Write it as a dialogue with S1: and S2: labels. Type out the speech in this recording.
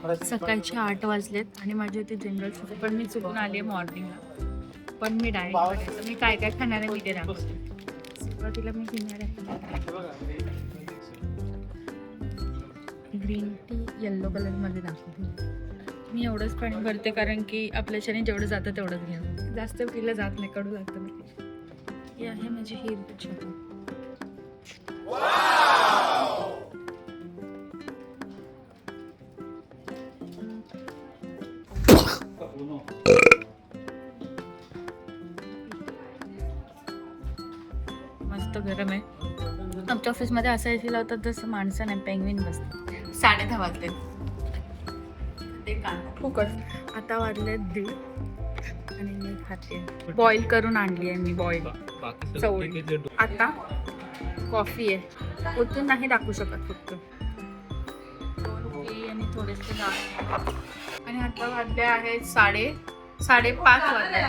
S1: सकाळचे 8 वाजलेत आणि माझी होती जनरल सुरू, पण मी चुकून आली आहे मॉर्निंगला. पण मी डायरेक्ट मी काय काय खाणार आहे मी ते दाखवते. सुरुवातीला मी घेणार आहे ग्रीन टी येल्लो कलरमध्ये दाखवते. मी एवढंच पाणी भरते कारण की आपल्याच्याने जेवढं जातं तेवढंच घ्या, जास्त पिलं जात नाही, कडू लागतं मी. ही आहे माझी हिरवी चहा. मस्त गरम आहे. आमच्या ऑफिसमध्ये असं एसी लावतात जसं माणसं नाही, पेंग्विन बसतात. 10:30 वाजले ते का फुकट. आता वाजले 1:30 आणि मी खाते. बॉईल करून आणली आहे मी, बॉईल चवळी. आता कॉफी आहे, ओतून नाही टाकू शकत, फक्त आणि थोडेसे डाळ. आणि आता वाजले आहेत 5:30 वाजले.